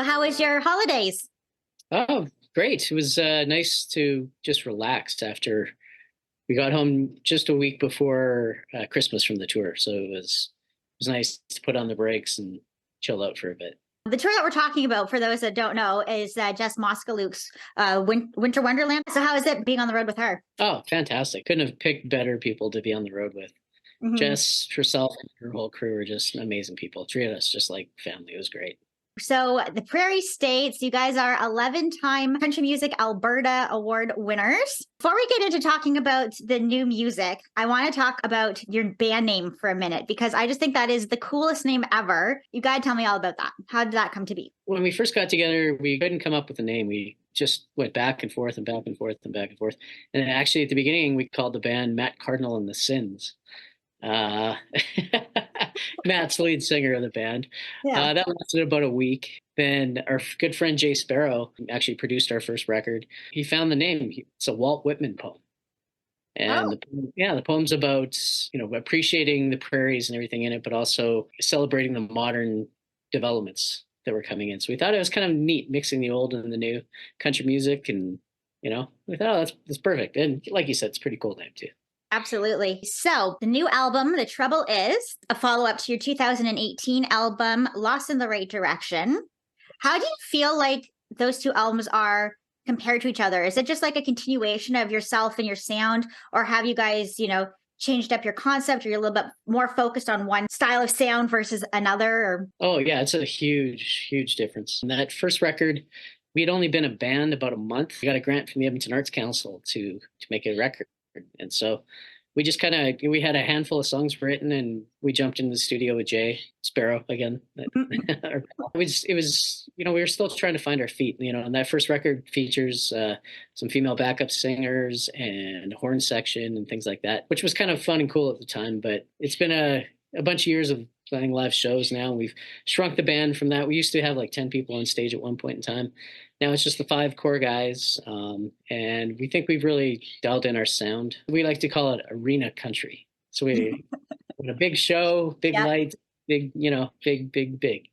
how was your holidays? Oh, great. It was nice to just relax after we got home just a week before Christmas from the tour. So it was nice to put on the brakes and chill out for a bit. The tour that we're talking about, for those that don't know, is Jess Moskaluk's Winter Wonderland. So, how is it being on the road with her? Oh, fantastic. Couldn't have picked better people to be on the road with. Mhm. Jess herself and her whole crew are just amazing people. Treated us just like family. It was great. So, the Prairie States, you guys are 11-time Country Music Alberta Award winners. Before we get into talking about the new music, I want to talk about your band name for a minute because I just think that is the coolest name ever. You got to tell me all about that. How did that come to be? When we first got together, we couldn't come up with a name. We just went back and forth and back and forth and back and forth. And then actually at the beginning, we called the band Matt Cardinal and the Sins. Uh, Matt's the lead singer of the band. Yeah. That lasted about a week. Then our good friend Jay Sparrow actually produced our first record. He found the name. It's a Walt Whitman poem. And Oh, the poem's about, appreciating the prairies and everything in it, but also celebrating the modern developments that were coming in. So we thought it was kind of neat mixing the old and the new country music. And, we thought, oh, that's perfect. And like you said, it's a pretty cool name too. absolutely. So, the new album, The Trouble Is, a follow up to your 2018 album, Lost in the Right Direction. How do you feel like those two albums are compared to each other? Is it just like a continuation of yourself and your sound, or have you guys, changed up your concept, or you're a little bit more focused on one style of sound versus another? Or Oh yeah, it's a huge, huge difference. And that first record, we had only been a band about a month. We got a grant from the Edmonton Arts Council to make a record, and so we just kind of we had a handful of songs written, and we jumped into the studio with Jay Sparrow again. We were still trying to find our feet. And that first record features some female backup singers and a horn section and things like that, which was kind of fun and cool at the time. But it's been a bunch of years of playing live shows now. We've shrunk the band from that. We used to have like 10 people on stage at one point in time. Now it's just the five core guys. And we think we've really dialed in our sound. We like to call it arena country. So we a big show, big yeah, lights, big, big, big, big.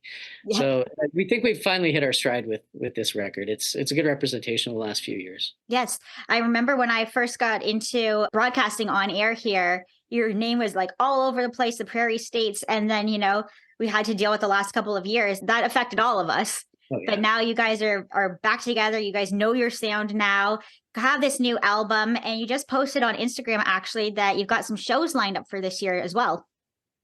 yeah. So we think we've finally hit our stride with this record. It's a good representation of the last few years. Yes. I remember when I first got into broadcasting on air here, your name was like all over the place, the Prairie States. And then, we had to deal with the last couple of years. That affected all of us. Oh But yeah. now you guys are back together. You guys know your sound now, have this new album, and you just posted on Instagram actually that you've got some shows lined up for this year as well.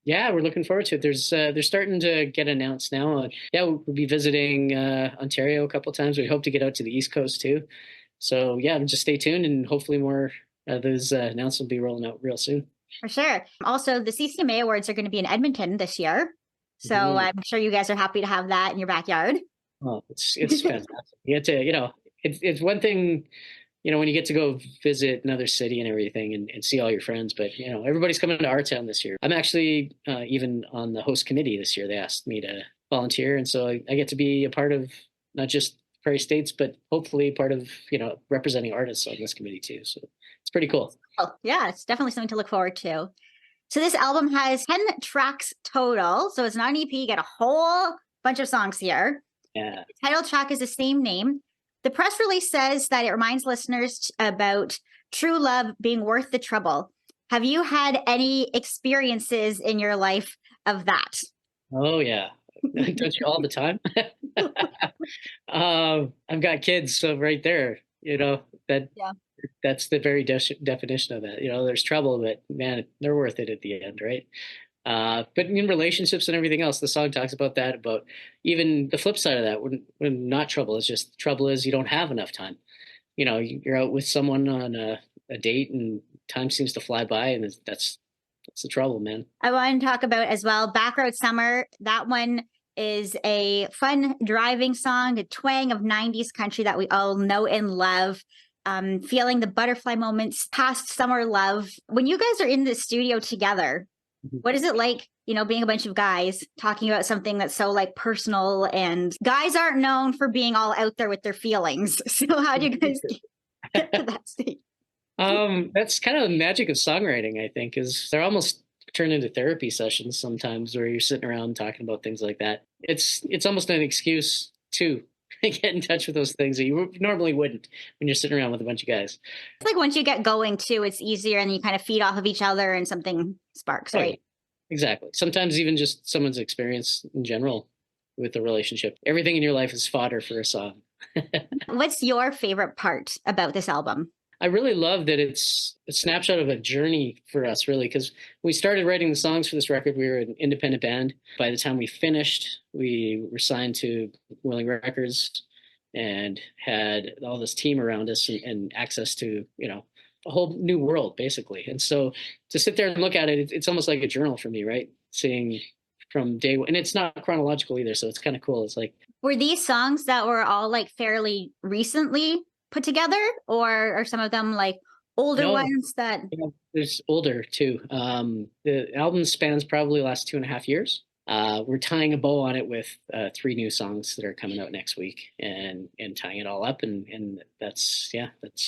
Yeah, we're looking forward to it. They're starting to get announced now. Yeah, we'll be visiting Ontario a couple of times. We hope to get out to the East Coast too. So yeah, just stay tuned, and hopefully more those announcements will be rolling out real soon. For sure. Also, the CCMA Awards are going to be in Edmonton this year. So Mhm. I'm sure you guys are happy to have that in your backyard. Oh, it's fantastic. You get to, it's one thing, when you get to go visit another city and everything and see all your friends, but everybody's coming to our town this year. I'm actually even on the host committee this year. They asked me to volunteer, and so I get to be a part of not just Prairie States, but hopefully part of representing artists on this committee too. So it's pretty cool. Oh, yeah, it's definitely something to look forward to. So this album has 10 tracks total. So it's not an EP, you get a whole bunch of songs here. Yeah. The title track is the same name. The press release says that it reminds listeners about true love being worth the trouble. Have you had any experiences in your life of that? Oh yeah. Don't you all the time? I've got kids, so right there, that Yeah. that's the very definition of that. There's trouble, but man, they're worth it at the end, right? But in relationships and everything else, the song talks about that, about even the flip side of that, when not trouble, it's just trouble is you don't have enough time. You're out with someone on a date and time seems to fly by, and that's the trouble, man. I want to talk about as well Backroad Summer. That one is a fun driving song, a twang of 90s country that we all know and love. Feeling the butterfly moments past summer love. When you guys are in the studio together, Mhm. what is it like, being a bunch of guys talking about something that's so like personal, and guys aren't known for being all out there with their feelings. So how do you guys get to that stage? That's kind of the magic of songwriting, I think, is they're almost turn into therapy sessions sometimes where you're sitting around talking about things like that. It's almost an excuse to get in touch with those things that you normally wouldn't when you're sitting around with a bunch of guys. It's like once you get going too, it's easier and you kind of feed off of each other and something sparks, Oh, yeah, right? exactly. Sometimes even just someone's experience in general with the relationship. Everything in your life is fodder for a song. What's your favorite part about this album? I really love that it's a snapshot of a journey for us, really, because we started writing the songs for this record. We were an independent band. By the time we finished, we were signed to Willing Records and had all this team around us and access to, a whole new world, basically. And so to sit there and look at it, it's almost like a journal for me, right? Seeing from day one, and it's not chronological either, so it's kind of cool. It's like, Were these songs that were all like fairly recently put together, or are some of them like older no, ones that there's older too. The album spans probably the last 2.5 years. We're tying a bow on it with 3 new songs that are coming out next week, and tying it all up, and that's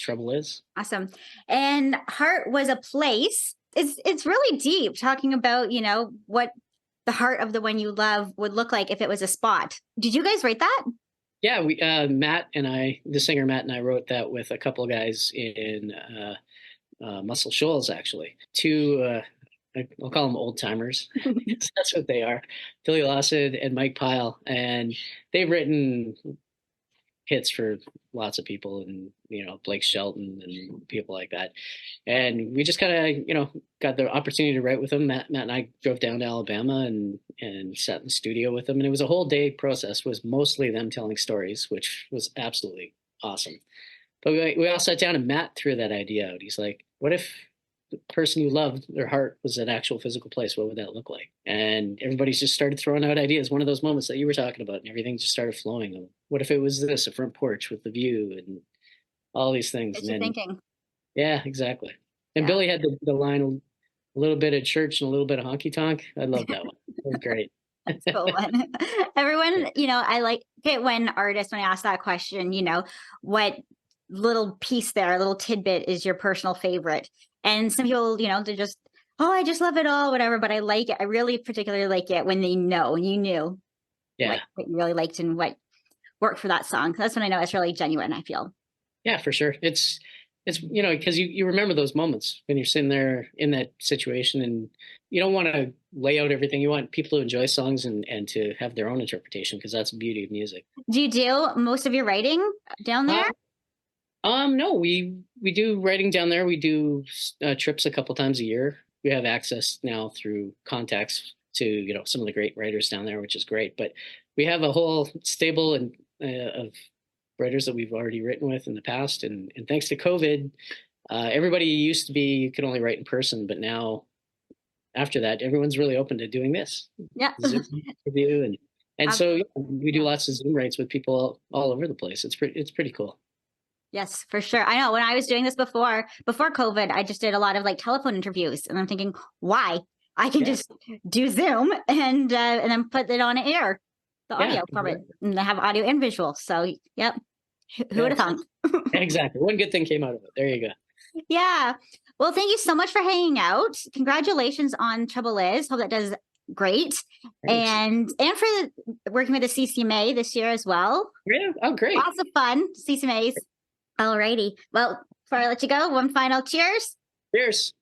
Trouble Is. awesome. And Heart Was a Place. It's really deep, talking about, what the heart of the one you love would look like if it was a spot. Did you guys write that? Yeah, we Matt and I, the singer Matt and I, wrote that with a couple of guys in Muscle Shoals, actually. Two, I'll call them old timers. That's what they are. Billy Lawson and Mike Pyle, and they've written hits for lots of people, and Blake Shelton and people like that. And we just kind of got the opportunity to write with them. Matt and I drove down to Alabama and sat in the studio with them, and it was a whole day process. It was mostly them telling stories, which was absolutely awesome. But we all sat down, and Matt threw that idea out. He's like, what if the person you loved, their heart was an actual physical place? What would that look like? And everybody's just started throwing out ideas. One of those moments that you were talking about, and everything just started flowing. What if it was this, a front porch with the view and all these things? What you thinking? Yeah, exactly. And Yeah. Billy had the line, a little bit of church and a little bit of honky tonk. I love that one. It was great. That's a cool one. Everyone, I like it when artists, when I ask that question, what little piece there, little tidbit is your personal favorite. And some people, they're just, oh, I just love it all, whatever. But I like it. I really particularly like it when you knew Yeah. what you really liked and what worked for that song. That's when I know it's really genuine, I feel. Yeah, for sure. It's because you remember those moments when you're sitting there in that situation, and you don't want to lay out everything. You want people to enjoy songs and to have their own interpretation, because that's the beauty of music. Do you do most of your writing down there? No, we do writing down there. We do trips a couple times a year. We have access now through contacts to some of the great writers down there, which is great. But we have a whole stable of writers that we've already written with in the past, and thanks to COVID, everybody used to be you could only write in person, but now after that, everyone's really open to doing this. Yeah. Zoom interview and so we do lots of Zoom writes with people all over the place. It's pretty cool. Yes, for sure. I know when I was doing this before COVID, I just did a lot of like telephone interviews, and I'm thinking, why? I can just do Zoom and then put it on air, the audio from it, and they have audio and visual. So, yep. Who would have thought? Exactly. One good thing came out of it. There you go. Yeah. Well, thank you so much for hanging out. Congratulations on Trouble Is. Hope that does great. Thanks. And for working with the CCMA this year as well. Yeah. Oh, great. Lots of fun. CCMAs. Alrighty. Well, before I let you go, one final cheers. Cheers.